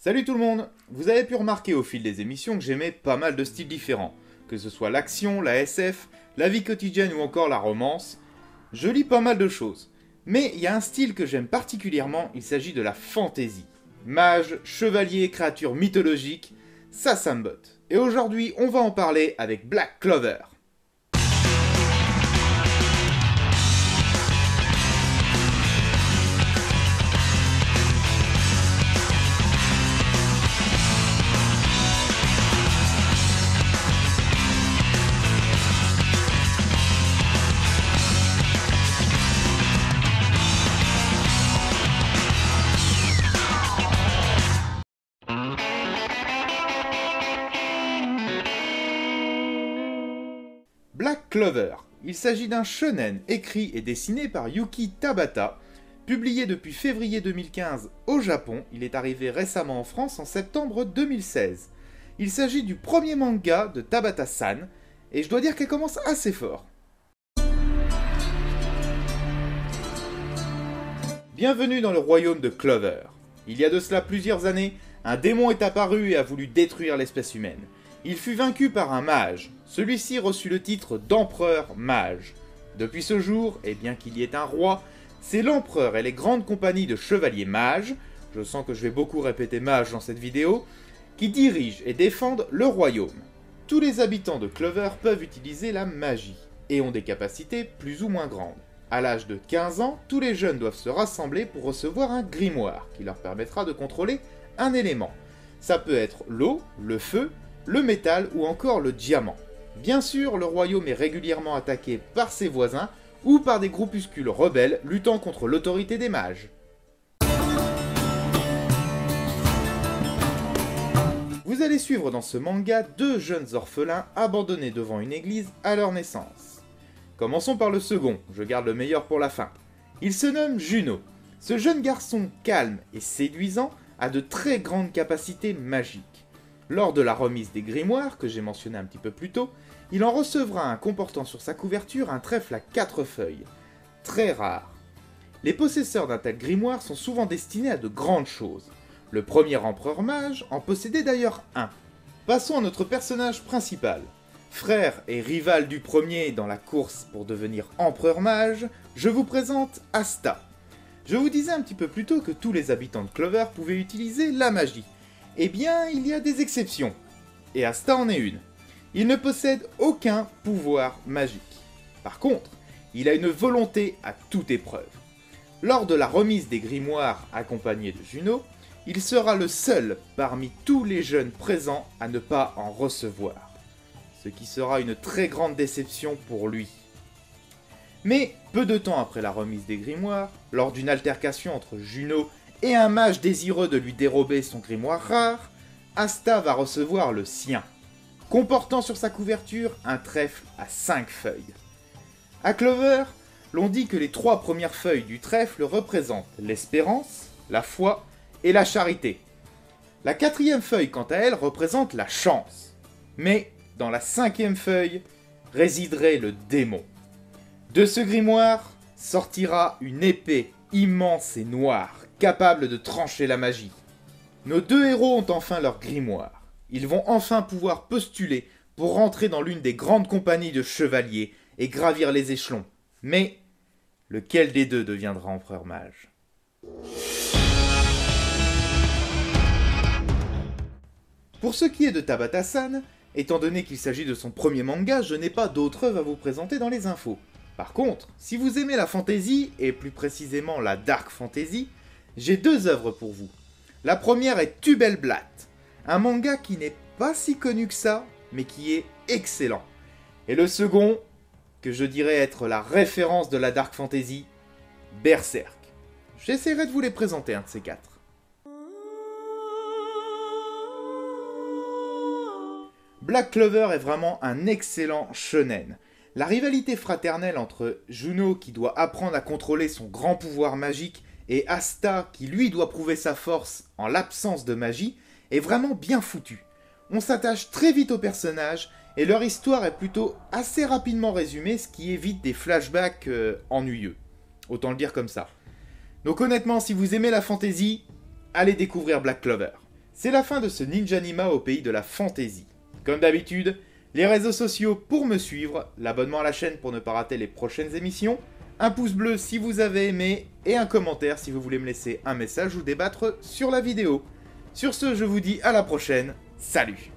Salut tout le monde! Vous avez pu remarquer au fil des émissions que j'aimais pas mal de styles différents, que ce soit l'action, la SF, la vie quotidienne ou encore la romance. Je lis pas mal de choses, mais il y a un style que j'aime particulièrement, il s'agit de la fantasy. Mages, chevaliers, créatures mythologiques, ça me botte. Et aujourd'hui, on va en parler avec Black Clover. Black Clover, il s'agit d'un shonen écrit et dessiné par Yuki Tabata, publié depuis février 2015 au Japon, il est arrivé récemment en France en septembre 2016. Il s'agit du premier manga de Tabata-san, et je dois dire qu'elle commence assez fort. Bienvenue dans le royaume de Clover. Il y a de cela plusieurs années, un démon est apparu et a voulu détruire l'espèce humaine. Il fut vaincu par un mage. Celui-ci reçut le titre d'empereur mage. Depuis ce jour, et bien qu'il y ait un roi, c'est l'empereur et les grandes compagnies de chevaliers mages, je sens que je vais beaucoup répéter mage dans cette vidéo, qui dirigent et défendent le royaume. Tous les habitants de Clover peuvent utiliser la magie, et ont des capacités plus ou moins grandes. À l'âge de 15 ans, tous les jeunes doivent se rassembler pour recevoir un grimoire, qui leur permettra de contrôler un élément. Ça peut être l'eau, le feu, le métal ou encore le diamant. Bien sûr, le royaume est régulièrement attaqué par ses voisins ou par des groupuscules rebelles luttant contre l'autorité des mages. Vous allez suivre dans ce manga deux jeunes orphelins abandonnés devant une église à leur naissance. Commençons par le second, je garde le meilleur pour la fin. Il se nomme Juno. Ce jeune garçon calme et séduisant a de très grandes capacités magiques. Lors de la remise des grimoires, que j'ai mentionné un petit peu plus tôt, il en recevra un comportant sur sa couverture un trèfle à 4 feuilles. Très rare. Les possesseurs d'un tel grimoire sont souvent destinés à de grandes choses. Le premier empereur mage en possédait d'ailleurs un. Passons à notre personnage principal. Frère et rival du premier dans la course pour devenir empereur mage, je vous présente Asta. Je vous disais un petit peu plus tôt que tous les habitants de Clover pouvaient utiliser la magie. Eh bien, il y a des exceptions. Et Asta en est une. Il ne possède aucun pouvoir magique. Par contre, il a une volonté à toute épreuve. Lors de la remise des grimoires accompagné de Juno, il sera le seul parmi tous les jeunes présents à ne pas en recevoir. Ce qui sera une très grande déception pour lui. Mais, peu de temps après la remise des grimoires, lors d'une altercation entre Juno et un mage désireux de lui dérober son grimoire rare, Asta va recevoir le sien, comportant sur sa couverture un trèfle à 5 feuilles. À Clover, l'on dit que les 3 premières feuilles du trèfle représentent l'espérance, la foi et la charité. La 4e feuille, quant à elle, représente la chance. Mais, dans la 5e feuille, résiderait le démon. De ce grimoire sortira une épée immense et noire, capable de trancher la magie. Nos deux héros ont enfin leur grimoire. Ils vont enfin pouvoir postuler pour rentrer dans l'une des grandes compagnies de chevaliers et gravir les échelons. Mais, lequel des deux deviendra empereur mage ? Pour ce qui est de Tabata-san, étant donné qu'il s'agit de son premier manga, je n'ai pas d'autres œuvres à vous présenter dans les infos. Par contre, si vous aimez la fantasy, et plus précisément la dark fantasy, j'ai 2 œuvres pour vous. La première est Tubel Blatt, un manga qui n'est pas si connu que ça, mais qui est excellent. Et le second, que je dirais être la référence de la dark fantasy, Berserk. J'essaierai de vous les présenter un de ces 4. Black Clover est vraiment un excellent shonen. La rivalité fraternelle entre Juno qui doit apprendre à contrôler son grand pouvoir magique et Asta qui lui doit prouver sa force en l'absence de magie est vraiment bien foutue. On s'attache très vite aux personnages et leur histoire est plutôt assez rapidement résumée, ce qui évite des flashbacks ennuyeux. Autant le dire comme ça. Donc honnêtement, si vous aimez la fantasy, allez découvrir Black Clover. C'est la fin de ce Ninjanima au pays de la fantaisie. Comme d'habitude, les réseaux sociaux pour me suivre, l'abonnement à la chaîne pour ne pas rater les prochaines émissions, un pouce bleu si vous avez aimé, et un commentaire si vous voulez me laisser un message ou débattre sur la vidéo. Sur ce, je vous dis à la prochaine, salut!